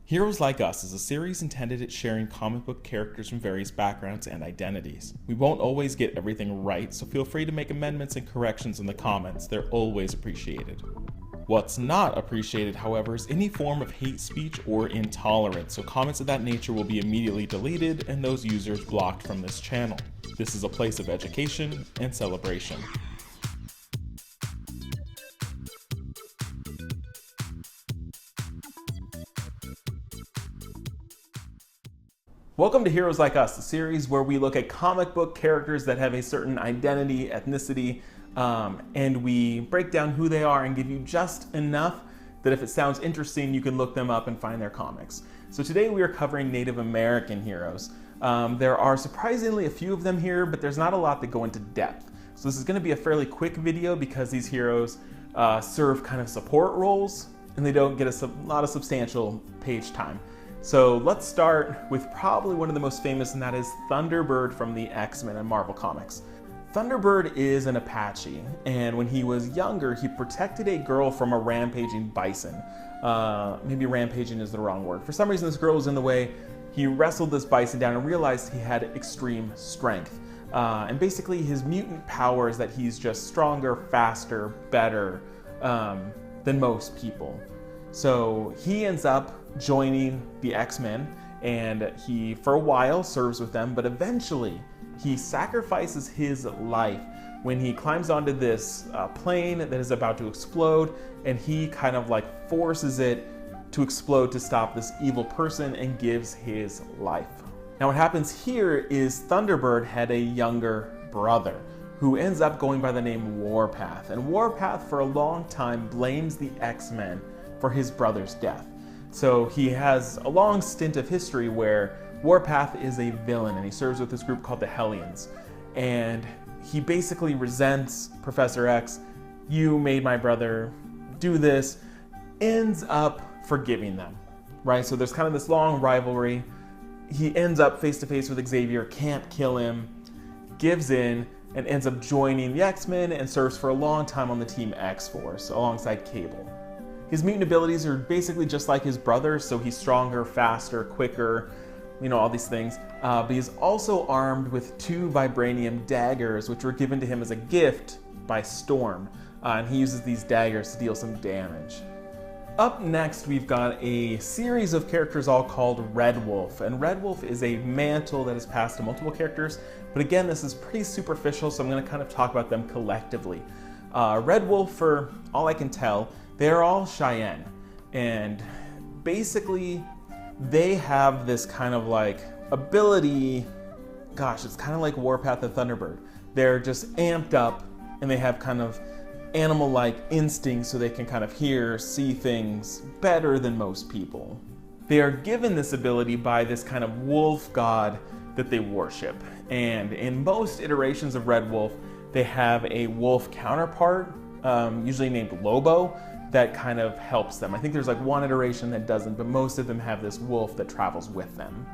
Heroes Like Us is a series intended at sharing comic book characters from various backgrounds and identities. We won't always get everything right, so feel free to make amendments and corrections in the comments. They're always appreciated. What's not appreciated, however, is any form of hate speech or intolerance, so comments of that nature will be immediately deleted and those users blocked from this channel. This is a place of education and celebration. Welcome to Heroes Like Us, the series where we look at comic book characters that have a certain identity, ethnicity, and we break down who they are and give you just enough that if it sounds interesting, you can look them up and find their comics. So today we are covering Native American heroes. There are surprisingly a few of them here, but there's not a lot that go into depth. So this is going to be a fairly quick video because these heroes serve kind of support roles and they don't get a lot of substantial page time. So let's start with probably one of the most famous, and that is Thunderbird from the X-Men and Marvel Comics. Thunderbird is an Apache, and when he was younger, he protected a girl from a rampaging bison. Maybe rampaging is the wrong word. For some reason, this girl was in the way. He wrestled this bison down and realized he had extreme strength. And basically, his mutant power is that he's just stronger, faster, better than most people. So he ends up joining the X-Men, and he, for a while, serves with them, but eventually he sacrifices his life when he climbs onto this plane that is about to explode, and he kind of like forces it to explode to stop this evil person and gives his life. Now what happens here is Thunderbird had a younger brother who ends up going by the name Warpath, and Warpath for a long time blames the X-Men for his brother's death. So he has a long stint of history where Warpath is a villain and he serves with this group called the Hellions. And he basically resents Professor X. You made my brother do this. Ends up forgiving them, right? So there's kind of this long rivalry. He ends up face to face with Xavier, can't kill him, gives in, and ends up joining the X-Men and serves for a long time on the Team X-Force alongside Cable. His mutant abilities are basically just like his brother, so he's stronger, faster, quicker, you know, all these things. But he's also armed with 2 vibranium daggers, which were given to him as a gift by Storm. And he uses these daggers to deal some damage. Up next, we've got a series of characters all called Red Wolf. And Red Wolf is a mantle that is passed to multiple characters. But again, this is pretty superficial, so I'm going to kind of talk about them collectively. Red Wolf, for all I can tell, they're all Cheyenne, and basically they have this kind of like ability, gosh, it's kind of like Warpath and Thunderbird. They're just amped up and they have kind of animal-like instincts, so they can kind of hear, see things better than most people. They are given this ability by this kind of wolf god that they worship, and in most iterations of Red Wolf, they have a wolf counterpart, usually named Lobo, that kind of helps them. I think there's like one iteration that doesn't, but most of them have this wolf that travels with them.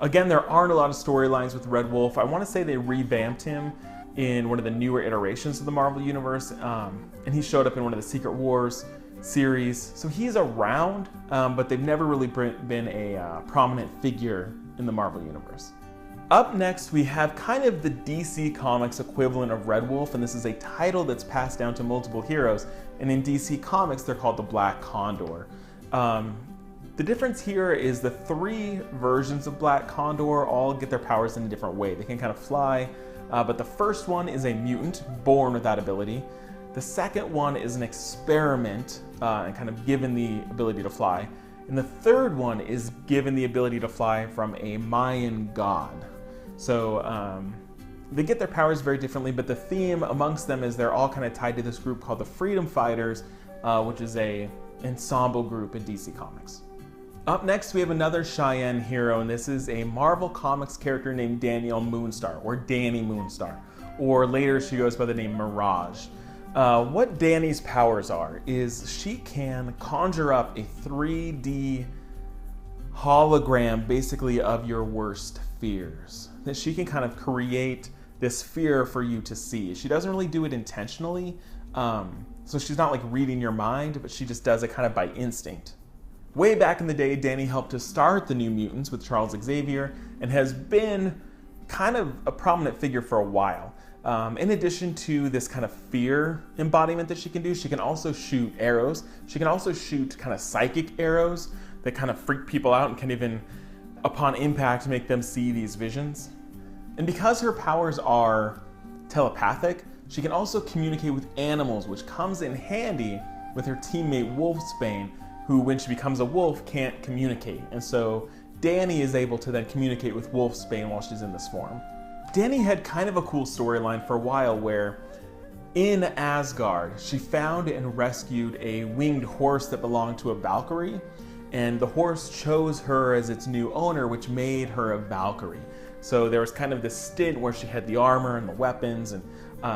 Again, there aren't a lot of storylines with Red Wolf. I want to say they revamped him in one of the newer iterations of the Marvel Universe, and he showed up in one of the Secret Wars series. So he's around, but they've never really been a prominent figure in the Marvel Universe. Up next, we have kind of the DC Comics equivalent of Red Wolf, and this is a title that's passed down to multiple heroes, and in DC Comics, they're called the Black Condor. The difference here is the 3 versions of Black Condor all get their powers in a different way. They can kind of fly, but the first one is a mutant born with that ability. The second one is an experiment and kind of given the ability to fly. And the third one is given the ability to fly from a Mayan god. So they get their powers very differently, but the theme amongst them is they're all kind of tied to this group called the Freedom Fighters, which is an ensemble group in DC Comics. Up next, we have another Cheyenne hero, and this is a Marvel Comics character named Danielle Moonstar, or Dani Moonstar, or later she goes by the name Mirage. What Dani's powers are is she can conjure up a 3D hologram, basically, of your worst fears. That she can kind of create this fear for you to see. She doesn't really do it intentionally, so she's not like reading your mind, but she just does it kind of by instinct. Way back in the day, Dani helped to start the New Mutants with Charles Xavier and has been kind of a prominent figure for a while. In addition to this kind of fear embodiment that she can also shoot arrows. She can also shoot kind of psychic arrows that kind of freak people out and can even, upon impact, make them see these visions. And because her powers are telepathic, she can also communicate with animals, which comes in handy with her teammate Wolfsbane, who, when she becomes a wolf, can't communicate. And so Dani is able to then communicate with Wolfsbane while she's in this form. Dani had kind of a cool storyline for a while where in Asgard, she found and rescued a winged horse that belonged to a Valkyrie, and the horse chose her as its new owner, which made her a Valkyrie. So there was kind of this stint where she had the armor and the weapons and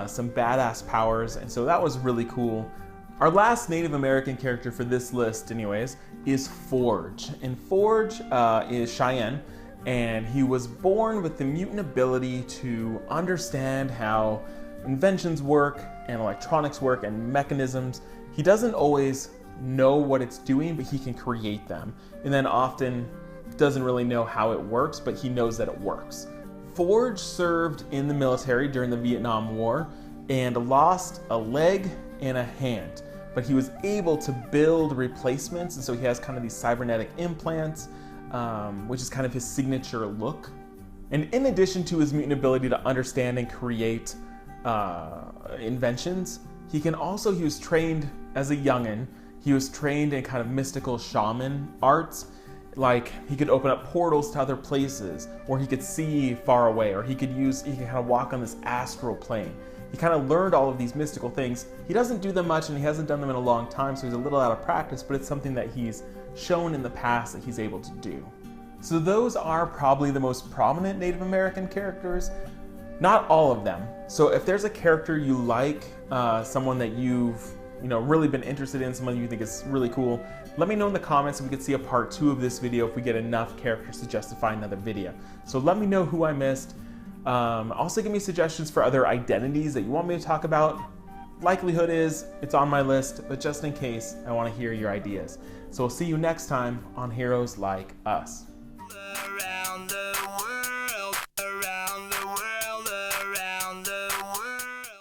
some badass powers, and so that was really cool. Our last Native American character for this list, anyways, is Forge. And Forge is Cheyenne, and he was born with the mutant ability to understand how inventions work and electronics work and mechanisms. He doesn't always know what it's doing, but he can create them. And then often doesn't really know how it works, but he knows that it works. Forge served in the military during the Vietnam War and lost a leg and a hand, but he was able to build replacements, and so he has kind of these cybernetic implants, which is kind of his signature look. And in addition to his mutant ability to understand and create inventions, he was trained as a youngin'. He was trained in kind of mystical shaman arts. Like, he could open up portals to other places, or he could see far away, or he could kind of walk on this astral plane. He kind of learned all of these mystical things. He doesn't do them much, and he hasn't done them in a long time, so he's a little out of practice, but it's something that he's shown in the past that he's able to do. So those are probably the most prominent Native American characters. Not all of them. So if there's a character you like, someone that you've really been interested in, someone you think is really cool, let me know in the comments if we could see a part 2 of this video if we get enough characters to justify another video. So let me know who I missed. Also give me suggestions for other identities that you want me to talk about. Likelihood is it's on my list, but just in case, I want to hear your ideas. So we'll see you next time on Heroes Like Us. Around the